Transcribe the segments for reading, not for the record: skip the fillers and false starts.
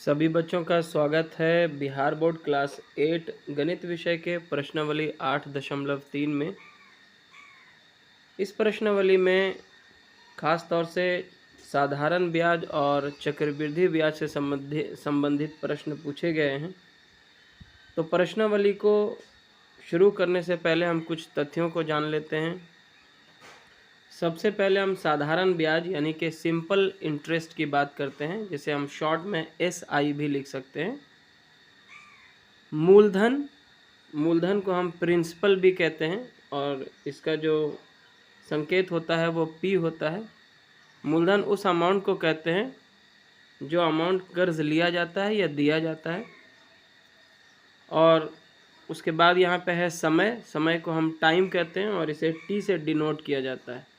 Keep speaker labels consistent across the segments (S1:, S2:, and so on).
S1: सभी बच्चों का स्वागत है बिहार बोर्ड क्लास 8 गणित विषय के प्रश्नावली 8.3 में। इस प्रश्नावली में खास तौर से साधारण ब्याज और चक्रवृद्धि ब्याज से संबंधित प्रश्न पूछे गए हैं। तो प्रश्नावली को शुरू करने से पहले हम कुछ तथ्यों को जान लेते हैं। सबसे पहले हम साधारण ब्याज यानी कि सिंपल इंटरेस्ट की बात करते हैं, जिसे हम शॉर्ट में SI भी लिख सकते हैं। मूलधन को हम प्रिंसिपल भी कहते हैं और इसका जो संकेत होता है वो P होता है। मूलधन उस अमाउंट को कहते हैं जो अमाउंट कर्ज लिया जाता है या दिया जाता है। और उसके बाद यहाँ पे है समय को हम टाइम कहते हैं और इसे T से डिनोट किया जाता है।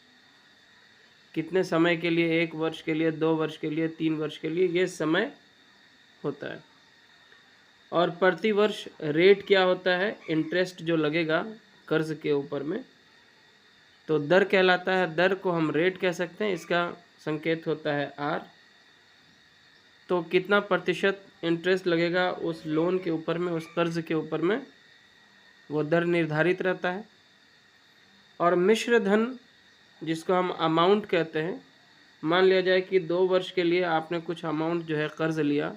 S1: कितने समय के लिए, 1 वर्ष के लिए, 2 वर्ष के लिए, 3 वर्ष के लिए, ये समय होता है। और प्रति वर्ष रेट क्या होता है, इंटरेस्ट जो लगेगा कर्ज के ऊपर में, तो दर कहलाता है। दर को हम रेट कह सकते हैं, इसका संकेत होता है R। तो कितना प्रतिशत इंटरेस्ट लगेगा उस लोन के ऊपर में, उस कर्ज के ऊपर में, वो दर निर्धारित रहता है। और मिश्र धन जिसको हम अमाउंट कहते हैं, मान लिया जाए कि 2 वर्ष के लिए आपने कुछ अमाउंट जो है कर्ज लिया,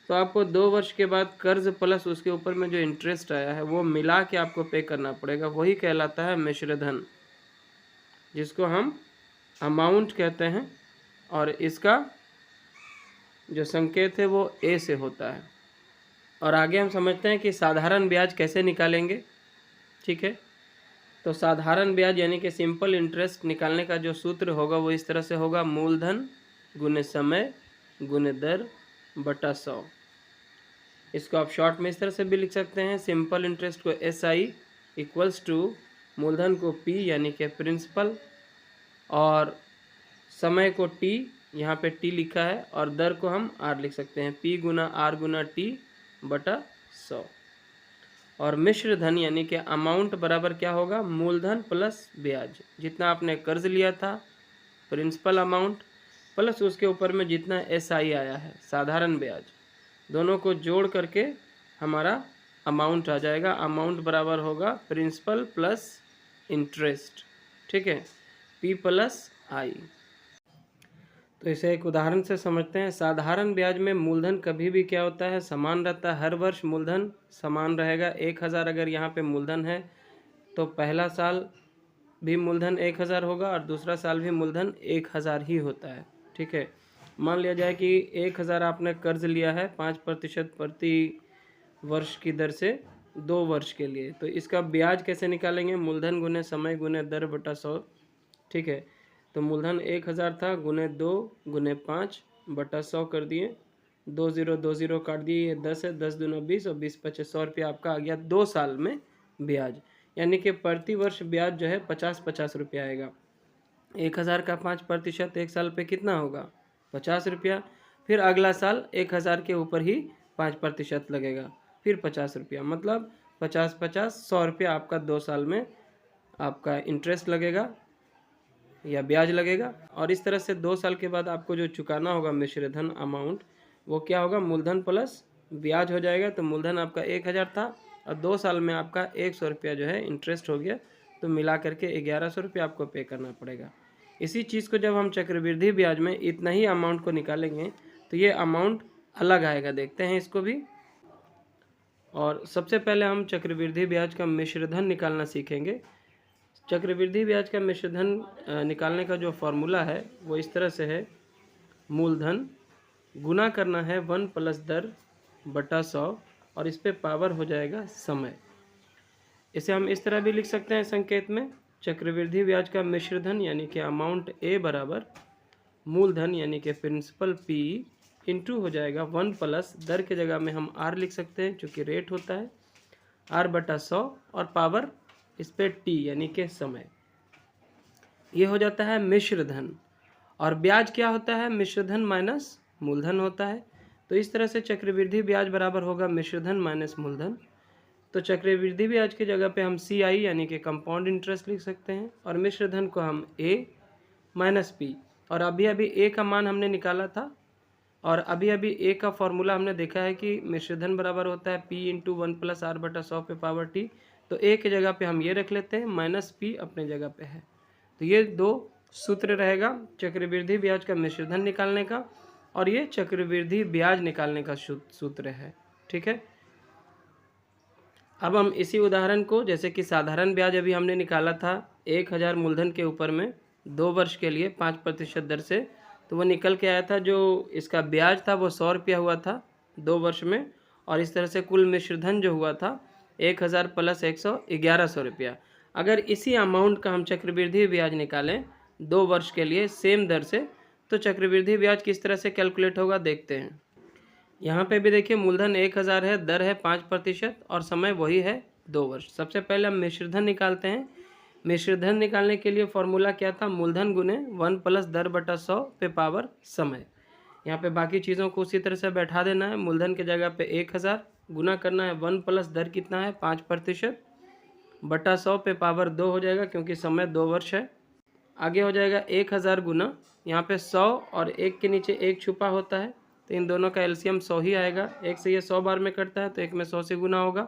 S1: तो आपको 2 वर्ष के बाद कर्ज प्लस उसके ऊपर में जो इंटरेस्ट आया है वो मिला के आपको पे करना पड़ेगा, वही कहलाता है मिश्र धन, जिसको हम अमाउंट कहते हैं। और इसका जो संकेत है वो A से होता है। और आगे हम समझते हैं कि साधारण ब्याज कैसे निकालेंगे। ठीक है, तो साधारण ब्याज यानी कि सिंपल इंटरेस्ट निकालने का जो सूत्र होगा वो इस तरह से होगा, मूलधन गुने समय गुने दर बटा 100। इसको आप शॉर्ट में इस तरह से भी लिख सकते हैं, सिंपल इंटरेस्ट को SI इक्वल्स टू मूलधन को P यानी कि प्रिंसिपल और समय को T, यहाँ पे T लिखा है, और दर को हम R लिख सकते हैं, P गुना R गुना T बटा 100। और मिश्र धन यानी कि अमाउंट बराबर क्या होगा, मूलधन प्लस ब्याज, जितना आपने कर्ज लिया था प्रिंसिपल अमाउंट प्लस उसके ऊपर में जितना SI आया है साधारण ब्याज, दोनों को जोड़ करके हमारा अमाउंट आ जाएगा। अमाउंट बराबर होगा प्रिंसिपल प्लस इंटरेस्ट। ठीक है, P प्लस I। तो इसे एक उदाहरण से समझते हैं। साधारण ब्याज में मूलधन कभी भी क्या होता है, समान रहता है। हर वर्ष मूलधन समान रहेगा। 1000 अगर यहाँ पे मूलधन है तो पहला साल भी मूलधन 1000 होगा और दूसरा साल भी मूलधन 1000 ही होता है। ठीक है, मान लिया जाए कि 1000 आपने कर्ज लिया है 5% प्रति वर्ष की दर से 2 वर्ष के लिए, तो इसका ब्याज कैसे निकालेंगे, मूलधन गुने समय गुने दर बटा 100। ठीक है, तो मूलधन 1000 था, गुने 2 गुने 5 बटा 100 कर दिए, 2 0 काट दिए, ये 10 है, 10 दूना 20 और 20 पचे 100 रुपया आपका आ गया 2 साल में ब्याज। यानी कि प्रति वर्ष ब्याज जो है 50 रुपया आएगा। 1000 का 5% 1 साल पे कितना होगा, 50 रुपया। फिर अगला साल 1000 के ऊपर ही 5% लगेगा, फिर 50 रुपया, मतलब 50 100 रुपया आपका 2 साल में आपका इंटरेस्ट लगेगा या ब्याज लगेगा। और इस तरह से 2 साल के बाद आपको जो चुकाना होगा मिश्र धन अमाउंट, वो क्या होगा, मूलधन प्लस ब्याज हो जाएगा। तो मूलधन आपका 1000 था और 2 साल में आपका 100 रुपया जो है इंटरेस्ट हो गया, तो मिला करके 1100 रुपया आपको पे करना पड़ेगा। इसी चीज़ को जब हम चक्रवृद्धि ब्याज में इतना ही अमाउंट को निकालेंगे तो ये अमाउंट अलग आएगा। देखते हैं इसको भी। और सबसे पहले हम चक्रवृद्धि ब्याज का मिश्रधन निकालना सीखेंगे। चक्रवृद्धि ब्याज का मिश्रधन निकालने का जो फॉर्मूला है वो इस तरह से है, मूलधन गुना करना है 1 प्लस दर बटा 100 और इस पे पावर हो जाएगा समय। इसे हम इस तरह भी लिख सकते हैं संकेत में, चक्रवृद्धि ब्याज का मिश्रधन यानी कि अमाउंट A बराबर मूलधन यानी कि प्रिंसिपल P इंटू हो जाएगा 1 प्लस दर के जगह में हम R लिख सकते हैं चूँकि रेट होता है, R बटा 100 और पावर इस पे T यानी कि समय। ये हो जाता है मिश्र धन। और ब्याज क्या होता है, मिश्रधन माइनस मूलधन होता है। तो इस तरह से चक्रवृद्धि ब्याज बराबर होगा मिश्रधन माइनस मूलधन। तो चक्रवृद्धि ब्याज की जगह पे हम CI यानी कि कंपाउंड इंटरेस्ट लिख सकते हैं और मिश्रधन को हम A माइनस P। और अभी अभी A का मान हमने निकाला था और अभी अभी ए का फॉर्मूला हमने देखा है कि मिश्रधन बराबर होता है P इंटू 1+R/100 पे पावर T। तो ए की जगह पे हम ये रख लेते हैं, माइनस P अपने जगह पे है। तो ये दो सूत्र रहेगा चक्रवृद्धि ब्याज का मिश्रधन निकालने का, और ये चक्रवृद्धि ब्याज निकालने का सूत्र है। ठीक है, अब हम इसी उदाहरण को, जैसे कि साधारण ब्याज अभी हमने निकाला था 1000 मूलधन के ऊपर में 2 वर्ष के लिए 5% दर से, तो वो निकल के आया था, जो इसका ब्याज था वो 100 रुपया हुआ था 2 वर्ष में, और इस तरह से कुल मिश्रधन जो हुआ था 1000 प्लस 100 1100 रुपया। अगर इसी अमाउंट का हम चक्रवृद्धि ब्याज निकालें 2 वर्ष के लिए सेम दर से, तो चक्रवृद्धि ब्याज किस तरह से कैलकुलेट होगा देखते हैं। यहाँ पे भी देखिए मूलधन 1000 है, दर है 5% और समय वही है 2 वर्ष। सबसे पहले हम मिश्रधन निकालते हैं। मिश्रधन निकालने के लिए फॉर्मूला क्या था, मूलधन गुने 1 प्लस दर बटा 100 पे पावर समय। यहाँ पे बाकी चीज़ों को उसी तरह से बैठा देना है। मूलधन के जगह पे 1000 गुना करना है 1 प्लस दर कितना है 5% बटा 100 पे पावर 2 हो जाएगा, क्योंकि समय 2 वर्ष है। आगे हो जाएगा 1000 गुना, यहाँ पे 100 और 1 के नीचे 1 छुपा होता है, तो इन दोनों का एलसीएम 100 ही आएगा। 1 से ये 100 बार में कटता है, तो 1 में 100 से गुना होगा।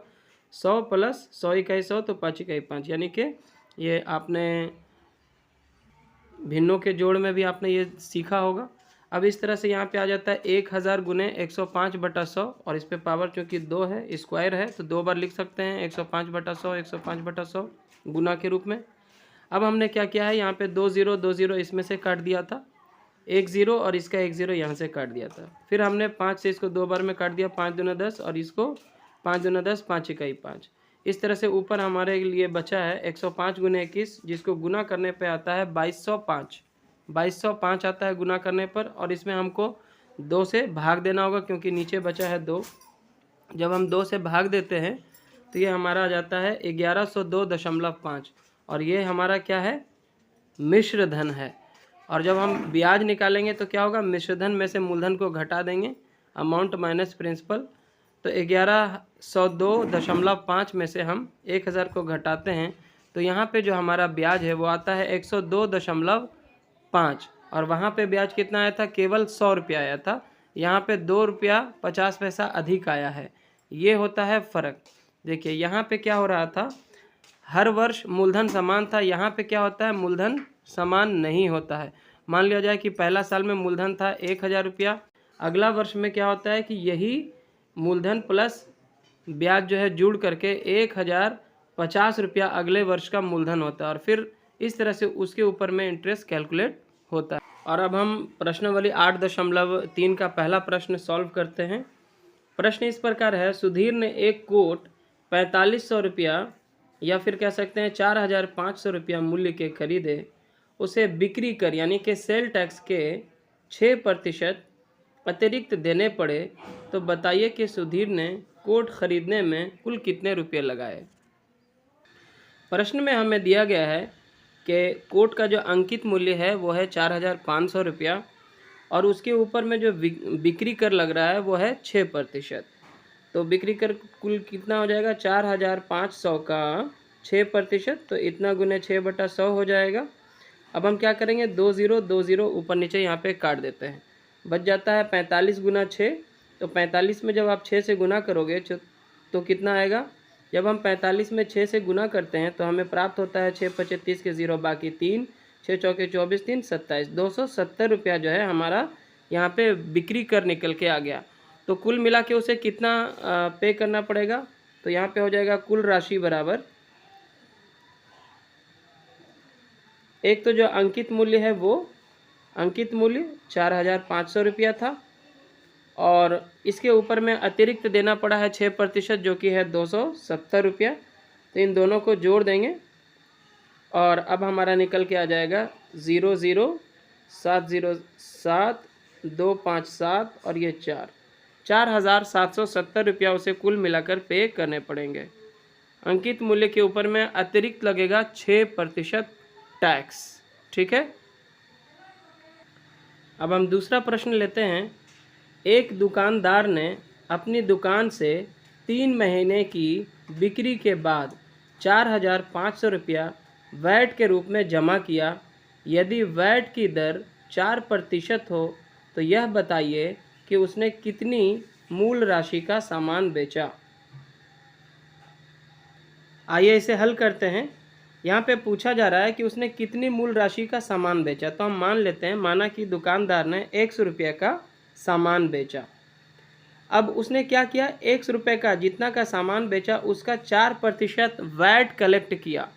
S1: 100 प्लस 100 इकाई 100 तो 5 इकाई 5, यानी कि ये आपने भिन्नों के जोड़ में भी आपने ये सीखा होगा। अब इस तरह से यहाँ पे आ जाता है 1000 गुने 105 बटा 100, और इस पे पावर चूँकि 2 है, स्क्वायर है, तो 2 बार लिख सकते हैं 105 बटा 100 105 बटा 100 गुना के रूप में। अब हमने क्या किया है, यहाँ पे 2 0 2 0 इसमें से काट दिया था, 1 0 और इसका 1 0 यहाँ से काट दिया था। फिर हमने 5 से इसको 2 बार में काट दिया, 5 दूना 10 और इसको 5 दूना 10 5 इकाई 5। इस तरह से ऊपर हमारे लिए बचा है 105 गुने 21, जिसको गुना करने पे आता है 2205। 2205 आता है गुना करने पर, और इसमें हमको 2 से भाग देना होगा क्योंकि नीचे बचा है 2। जब हम 2 से भाग देते हैं तो ये हमारा आ जाता है 1102.5, और ये हमारा क्या है, मिश्रधन है। और जब हम ब्याज निकालेंगे तो क्या होगा, मिश्रधन में से मूलधन को घटा देंगे, अमाउंट माइनस प्रिंसिपल, तो 1102.5 में से हम 1000 को घटाते हैं, तो यहाँ पे जो हमारा ब्याज है वो आता है 102.5, और वहाँ पे ब्याज कितना आया था, केवल 100 रुपया आया था। यहाँ पे 2 रुपया 50 पैसा अधिक आया है, ये होता है फ़र्क। देखिए यहाँ पे क्या हो रहा था, हर वर्ष मूलधन समान था, यहाँ पे क्या होता है, मूलधन समान नहीं होता है। मान लिया जाए कि पहला साल में मूलधन था 1000 रुपया, अगला वर्ष में क्या होता है कि यही मूलधन प्लस ब्याज जो है जुड़ करके 1050 रुपया अगले वर्ष का मूलधन होता है, और फिर इस तरह से उसके ऊपर में इंटरेस्ट कैलकुलेट होता है। और अब हम प्रश्नावली 8.3 का पहला प्रश्न सॉल्व करते हैं। प्रश्न इस प्रकार है, सुधीर ने एक कोट 4500 रुपया या फिर कह सकते हैं 4500 रुपया मूल्य के खरीदे, उसे बिक्री कर यानी कि सेल टैक्स के 6% अतिरिक्त देने पड़े, तो बताइए कि सुधीर ने कोट खरीदने में कुल कितने रुपये लगाए। प्रश्न में हमें दिया गया है कि कोट का जो अंकित मूल्य है वो है 4500 रुपया, और उसके ऊपर में जो बिक्री कर लग रहा है वो है 6%। तो बिक्री कर कुल कितना हो जाएगा, 4500 का 6%, तो इतना गुने 6/100 हो जाएगा। अब हम क्या करेंगे, 2 0 2 0 ऊपर नीचे यहाँ पे काट देते हैं, बच जाता है 45 गुना 6। तो 45 में जब आप 6 से गुना करोगे तो कितना आएगा, जब हम 45 में 6 से गुना करते हैं तो हमें प्राप्त होता है 6 5 30 के 0 बाकी 3, 6 चौके 24 3 27, 270 रुपया जो है हमारा यहाँ पे बिक्री कर निकल के आ गया। तो कुल मिला के उसे कितना पे करना पड़ेगा, तो यहाँ पे हो जाएगा कुल राशि बराबर, एक तो जो अंकित मूल्य है वो अंकित मूल्य 4500 रुपया था, और इसके ऊपर में अतिरिक्त देना पड़ा है 6% जो कि है 270 रुपया। तो इन दोनों को जोड़ देंगे और अब हमारा निकल के आ जाएगा 00707 और ये 4770 रुपया उसे कुल मिलाकर पे करने पड़ेंगे। अंकित मूल्य के ऊपर में अतिरिक्त लगेगा 6% टैक्स। ठीक है, अब हम दूसरा प्रश्न लेते हैं। एक दुकानदार ने अपनी दुकान से 3 महीने की बिक्री के बाद 4500 रुपया वैट के रूप में जमा किया। यदि वैट की दर 4% हो तो यह बताइए कि उसने कितनी मूल राशि का सामान बेचा। आइए इसे हल करते हैं। यहाँ पे पूछा जा रहा है कि उसने कितनी मूल राशि का सामान बेचा। तो हम मान लेते हैं, माना कि दुकानदार ने 100 रुपये का सामान बेचा। अब उसने क्या किया, 100 रुपये का जितना का सामान बेचा उसका 4% वैट कलेक्ट किया।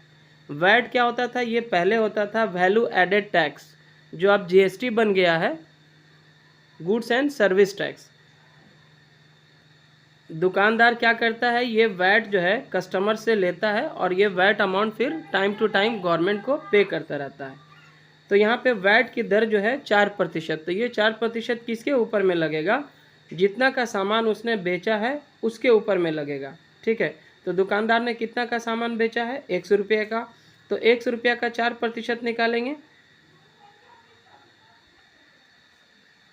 S1: वैट क्या होता था, ये पहले होता था वैल्यू एडेड टैक्स, जो अब जीएसटी बन गया है, गुड्स एंड सर्विस टैक्स। दुकानदार क्या करता है, ये वैट जो है कस्टमर से लेता है और ये वैट अमाउंट फिर टाइम टू टाइम गवर्नमेंट को पे करता रहता है। तो यहाँ पे वैट की दर जो है 4%। तो ये 4% किसके ऊपर में लगेगा, जितना का सामान उसने बेचा है उसके ऊपर में लगेगा। ठीक है, तो दुकानदार ने कितना का सामान बेचा है, 100 रुपये का। तो 100 रुपये का 4% निकालेंगे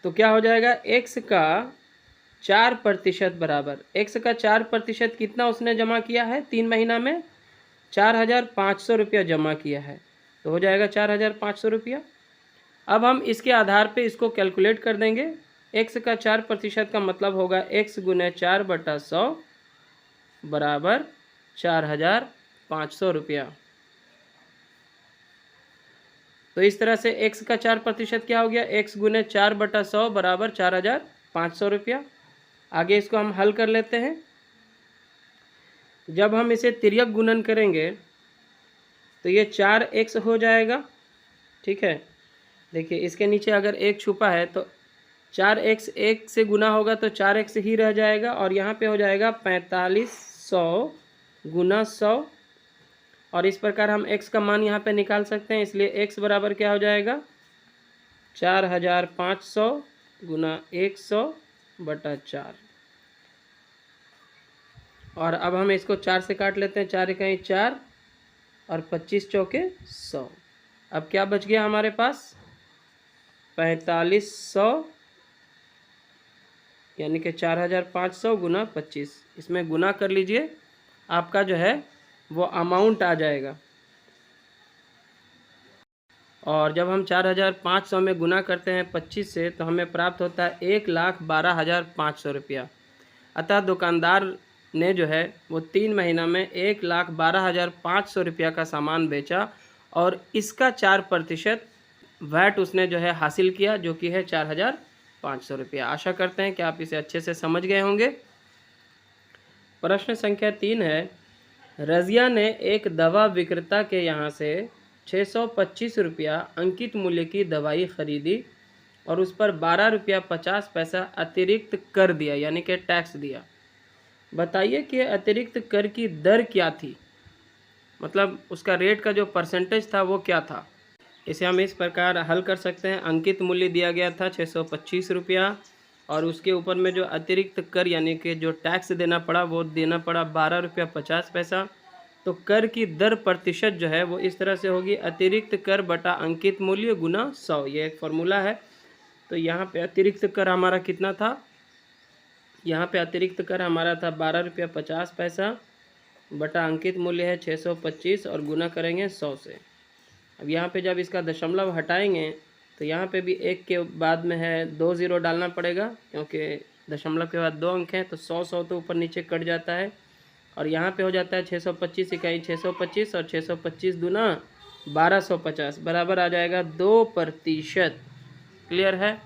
S1: तो क्या हो जाएगा, x का 4% बराबर, x का 4% कितना उसने जमा किया है 3 महीना में, 4,500 रुपया जमा किया है। तो हो जाएगा 4,500 रुपया। अब हम इसके आधार पे इसको कैलकुलेट कर देंगे। x का 4% का मतलब होगा x गुने 4/100 बराबर 4,500 रुपया। तो इस तरह से x का 4% क्या हो गया, x गुने 4/100 बराबर 4,500 रुपया। आगे इसको हम हल कर लेते हैं। जब हम इसे तिर्यक गुणन करेंगे तो ये 4x हो जाएगा। ठीक है, देखिए इसके नीचे अगर एक छुपा है तो 4x 1 से गुना होगा तो 4x ही रह जाएगा, और यहाँ पे हो जाएगा 4500 गुना 100। और इस प्रकार हम x का मान यहाँ पे निकाल सकते हैं, इसलिए x बराबर क्या हो जाएगा, 4,500 गुना 100/4। और अब हम इसको 4 से काट लेते हैं, 4 इकाई 4 और 25 चौके 100। अब क्या बच गया हमारे पास, 4500 यानी कि 4,500 गुना 25। इसमें गुना कर लीजिए, आपका जो है वो अमाउंट आ जाएगा। और जब हम 4,500 में गुना करते हैं 25 से तो हमें प्राप्त होता है 1,12,500 रुपया। अतः दुकानदार ने जो है वो 3 महीना में 1,12,500 रुपया का सामान बेचा और इसका 4% वैट उसने जो है हासिल किया, जो कि है 4,500 रुपया। आशा करते हैं कि आप इसे अच्छे से समझ गए होंगे। प्रश्न संख्या 3 है, रज़िया ने एक दवा विक्रेता के यहाँ से 625 रुपया अंकित मूल्य की दवाई खरीदी और उस पर 12 रुपया 50 पैसा अतिरिक्त कर दिया, यानी कि टैक्स दिया। बताइए कि अतिरिक्त कर की दर क्या थी, मतलब उसका रेट का जो परसेंटेज था वो क्या था। इसे हम इस प्रकार हल कर सकते हैं। अंकित मूल्य दिया गया था 625 रुपया और उसके ऊपर में जो अतिरिक्त कर यानी कि जो टैक्स देना पड़ा वो देना पड़ा 12 रुपया 50 पैसा। तो कर की दर प्रतिशत जो है वो इस तरह से होगी, अतिरिक्त कर बटा अंकित मूल्य गुना 100। ये एक फॉर्मूला है। तो यहाँ पे अतिरिक्त कर हमारा कितना था, यहाँ पे अतिरिक्त कर हमारा था 12 रुपया 50 पैसा बटा अंकित मूल्य है 625 और गुना करेंगे 100 से। अब यहाँ पे जब इसका दशमलव हटाएंगे तो यहाँ पे भी एक के बाद में है 2 0 डालना पड़ेगा, क्योंकि दशमलव के बाद 2 अंक हैं तो 100 तो ऊपर नीचे कट जाता है। और यहाँ पे हो जाता है 625 इकाई 625 और 625 दूना 1250 बराबर आ जाएगा 2%। क्लियर है।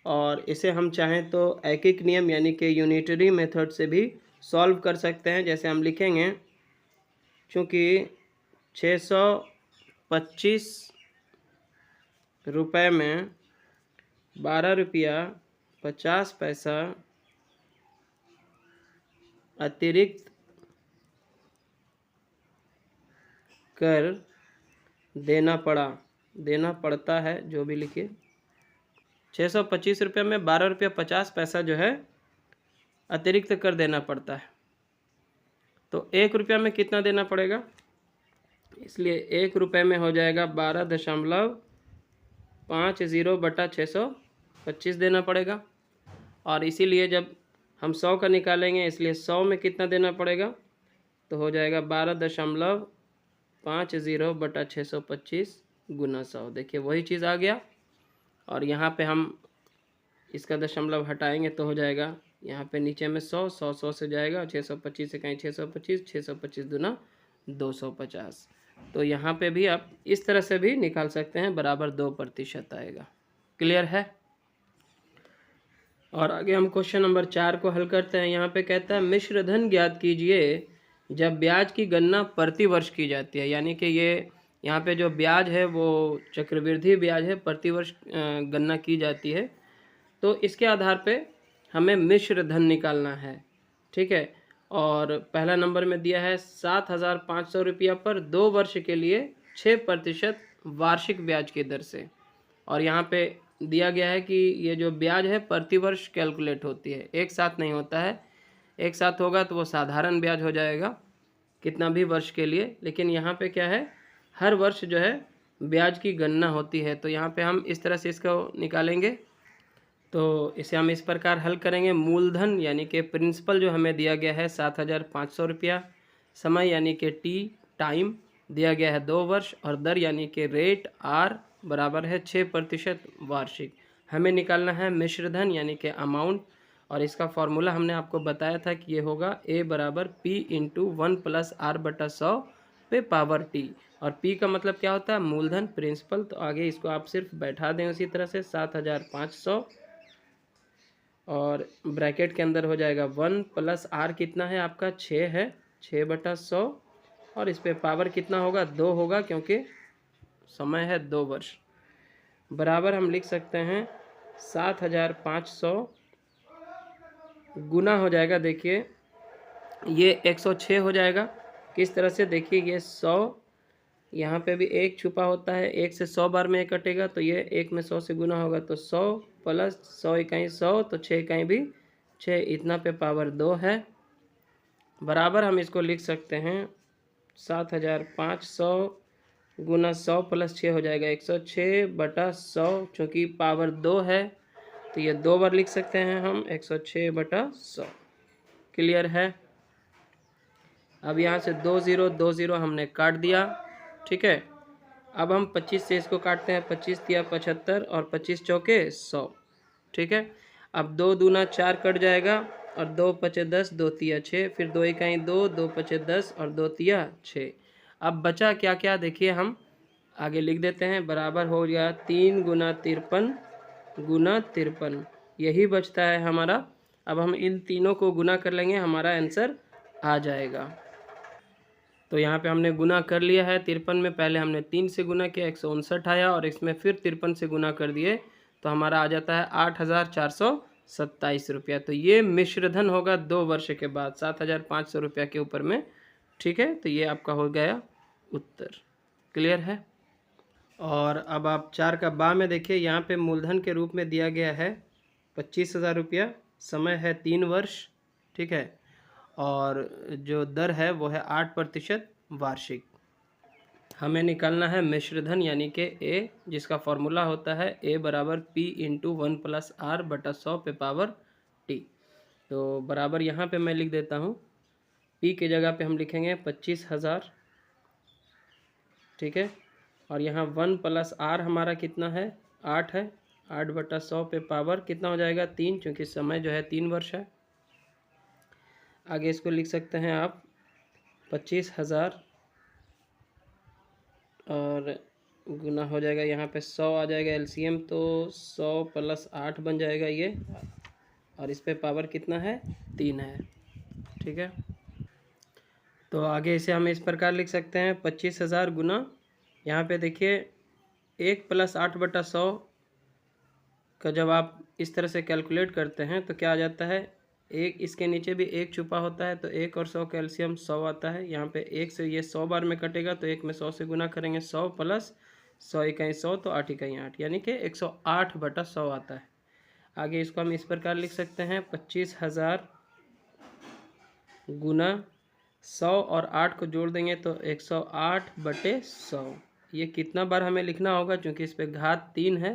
S1: और इसे हम चाहें तो ऐकिक नियम यानी कि यूनिटरी मेथड से भी सॉल्व कर सकते हैं। जैसे हम लिखेंगे, चूँकि 625 रुपये में 12 रुपया 50 पैसा अतिरिक्त कर देना पड़ता है, जो भी लिखिए। 625 रुपये में 12 रुपया 50 पैसा जो है अतिरिक्त कर देना पड़ता है। तो 1 रुपया में कितना देना पड़ेगा, इसलिए 1 रुपये में हो जाएगा 12.50/625 देना पड़ेगा। और इसीलिए जब हम 100 का निकालेंगे इसलिए 100 में कितना देना पड़ेगा, तो हो जाएगा 12.50/625 गुना 100। देखिए वही चीज़ आ गया। और यहाँ पे हम इसका दशमलव हटाएंगे तो हो जाएगा यहाँ पे नीचे में 100, 100 100 से जाएगा, 625 से कहीं 625, 625 दूना 250। तो यहाँ पे भी आप इस तरह से भी निकाल सकते हैं, बराबर 2% आएगा। क्लियर है। और आगे हम क्वेश्चन नंबर 4 को हल करते हैं। यहाँ पे कहता है मिश्र धन ज्ञात कीजिए जब ब्याज की गणना प्रति वर्ष की जाती है। यानी कि ये यहाँ पे जो ब्याज है वो चक्रवृद्धि ब्याज है, प्रति वर्ष गणना की जाती है। तो इसके आधार पे हमें मिश्र धन निकालना है। ठीक है। और पहला नंबर में दिया है 7,500 रुपया पर 2 वर्ष के लिए 6% वार्षिक ब्याज की दर से। और यहाँ पे दिया गया है कि ये जो ब्याज है प्रति वर्ष कैलकुलेट होती है, एक साथ नहीं होता है। एक साथ होगा तो वो साधारण ब्याज हो जाएगा कितना भी वर्ष के लिए, लेकिन यहाँ पे क्या है, हर वर्ष जो है ब्याज की गणना होती है। तो यहाँ पे हम इस तरह से इसको निकालेंगे। तो इसे हम इस प्रकार हल करेंगे। मूलधन यानी कि प्रिंसिपल जो हमें दिया गया है 7,500 रुपया, समय यानी कि टी टाइम दिया गया है 2 वर्ष, और दर यानी कि रेट आर बराबर है 6% वार्षिक। हमें निकालना है मिश्रधन यानी कि अमाउंट, और इसका फॉर्मूला हमने आपको बताया था कि ये होगा A बराबर P इंटू 1 + R/100 पे पावर टी। और P का मतलब क्या होता है, मूलधन प्रिंसिपल। तो आगे इसको आप सिर्फ बैठा दें उसी तरह से 7,500, और ब्रैकेट के अंदर हो जाएगा 1 + R कितना है आपका 6 है, 6/100, और इस पे पावर कितना होगा 2 होगा क्योंकि समय है 2 वर्ष। बराबर हम लिख सकते हैं 7,500 गुना हो जाएगा, देखिए ये 106 हो जाएगा। किस तरह से, देखिए ये 100, यहाँ पे भी एक छुपा होता है, 1 से 100 बार में कटेगा तो ये 1 में 100 से गुना होगा, तो 100 + 100 इकाई 100, तो 6 इकाई भी 6, इतना पे पावर 2 है। बराबर हम इसको लिख सकते हैं 7,500 गुना 100 + 6 हो जाएगा 106/100, चूँकि पावर 2 है तो ये 2 बार लिख सकते हैं हम 106/100। क्लियर है। अब यहाँ से 2 0 2 0 हमने काट दिया। ठीक है। अब हम 25 से इसको काटते हैं, 25 तिया 75 और 25 चौके 100। ठीक है। अब 2 दूना 4 कट जाएगा, और 2 पचे 10, 2 तिया 6, फिर 2 इकाई 2, 2 पचे 10 और 2 तिया 6। अब बचा क्या क्या, देखिए हम आगे लिख देते हैं। बराबर हो गया 3 गुना 53 गुना 53, यही बचता है हमारा। अब हम इन तीनों को गुना कर लेंगे, हमारा आंसर आ जाएगा। तो यहाँ पे हमने गुना कर लिया है 53 में, पहले हमने 3 से गुना किया 159 आया, और इसमें फिर 53 से गुना कर दिए तो हमारा आ जाता है 8,427 रुपया। तो ये मिश्रधन होगा 2 वर्ष के बाद 7,500 रुपया के ऊपर में। ठीक है। तो ये आपका हो गया उत्तर। क्लियर है। और अब आप 4 का बा में देखिए, यहाँ पे मूलधन के रूप में दिया गया है 25,000 रुपया, समय है 3 वर्ष। ठीक है। और जो दर है वो है 8% वार्षिक। हमें निकालना है मिश्रधन यानी कि ए, जिसका फॉर्मूला होता है A बराबर P इंटू 1 + R/100 पे पावर टी। तो बराबर यहाँ पे मैं लिख देता हूँ, P के जगह पे हम लिखेंगे 25,000। ठीक है। और यहाँ 1 + R हमारा कितना है 8 है, 8/100 पे पावर कितना हो जाएगा 3, क्योंकि समय जो है 3 वर्ष है। आगे इसको लिख सकते हैं आप 25,000, और गुना हो जाएगा यहाँ पे 100 आ जाएगा एलसीएम, तो 100 + 8 बन जाएगा ये, और इस पे पावर कितना है 3 है। ठीक है। तो आगे इसे हम इस प्रकार लिख सकते हैं 25,000 गुना, यहाँ पे देखिए 1 + 8/100 का जब आप इस तरह से कैलकुलेट करते हैं तो क्या आ जाता है, एक इसके नीचे भी एक छुपा होता है, तो 1 और 100 कैल्शियम 100 आता है। यहाँ पे 1 से ये 100 बार में कटेगा तो 1 में 100 से गुना करेंगे, 100 + 100 इकाई 100, तो 8 इकाई 8, यानी कि 108/100 आता है। आगे इसको हम इस प्रकार लिख सकते हैं 25,000 गुना 100 और 8 को जोड़ देंगे तो 108/100। ये कितना बार हमें लिखना होगा, क्योंकि इस पर घात 3 है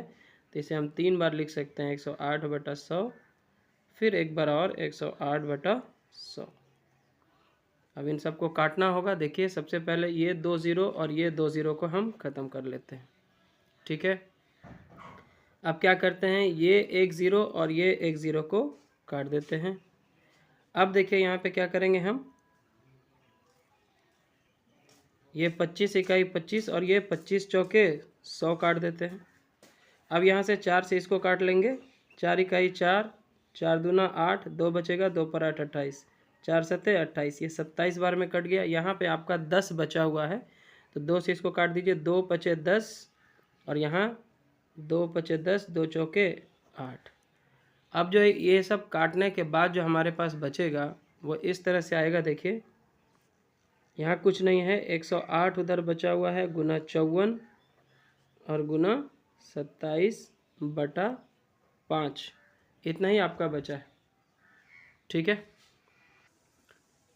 S1: तो इसे हम 3 बार लिख सकते हैं 108/100, फिर एक बार और 108/100। अब इन सबको काटना होगा। देखिए सबसे पहले ये 2 0 और ये 2 0 को हम ख़त्म कर लेते हैं। ठीक है। अब क्या करते हैं, ये एक ज़ीरो और ये एक ज़ीरो को काट देते हैं। अब देखिए यहाँ पे क्या करेंगे हम, ये 25 इकाई 25 और ये 25 चौके 100 काट देते हैं। अब यहाँ से 4 से इसको काट लेंगे, 4 इकाई 4, 4 दूना 8, 2 बचेगा, 2 पर 8 28, 4 सत्ते 28, ये 27 बार में कट गया। यहाँ पे आपका 10 बचा हुआ है तो 2 से इसको काट दीजिए, 2 पचे 10 और यहाँ 2 पचे 10, 2 चौके 8। अब जो ये सब काटने के बाद जो हमारे पास बचेगा वो इस तरह से आएगा। देखिए यहाँ कुछ नहीं है, 108 उधर बचा हुआ है, गुना 54 और गुना 27/5, इतना ही आपका बचा है। ठीक है,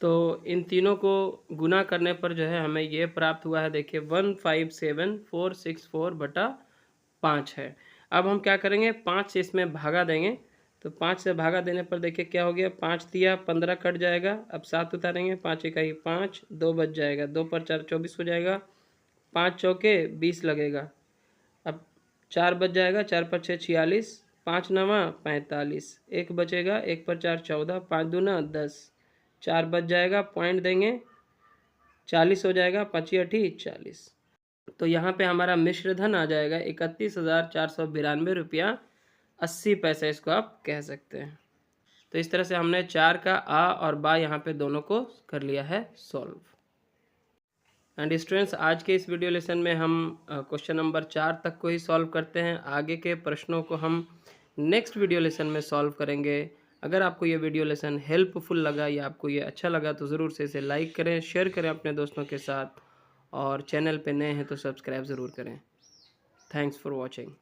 S1: तो इन तीनों को गुना करने पर जो है हमें ये प्राप्त हुआ है। देखिए 157,464/5 है। अब हम क्या करेंगे, 5 से इसमें भागा देंगे, तो 5 से भागा देने पर देखिए क्या हो गया, 5 दिया 15 कट जाएगा। अब 7 उतारेंगे, 5 इकाई 5, 2 बच जाएगा, 2 पर 4 24 हो जाएगा, 5 चौके 20 लगेगा। अब 4 बच जाएगा, 4 पर 6 46, 5 नवा 45, 1 बचेगा, 1 पर 4 14, 5 दूना 10, 4 बच जाएगा, पॉइंट देंगे 40 हो जाएगा, 5 8 40। तो यहाँ पे हमारा मिश्र धन आ जाएगा 31,492 रुपया 80 पैसे, इसको आप कह सकते हैं। तो इस तरह से हमने 4 का आ और बा यहाँ पे दोनों को कर लिया है सॉल्व। एंड स्टूडेंट्स, आज के इस वीडियो लेसन में हम क्वेश्चन नंबर 4 तक को ही सॉल्व करते हैं। आगे के प्रश्नों को हम नेक्स्ट वीडियो लेसन में सॉल्व करेंगे। अगर आपको ये वीडियो लेसन हेल्पफुल लगा या आपको ये अच्छा लगा तो ज़रूर से इसे लाइक करें, शेयर करें अपने दोस्तों के साथ, और चैनल पे नए हैं तो सब्सक्राइब ज़रूर करें। Thanks for watching.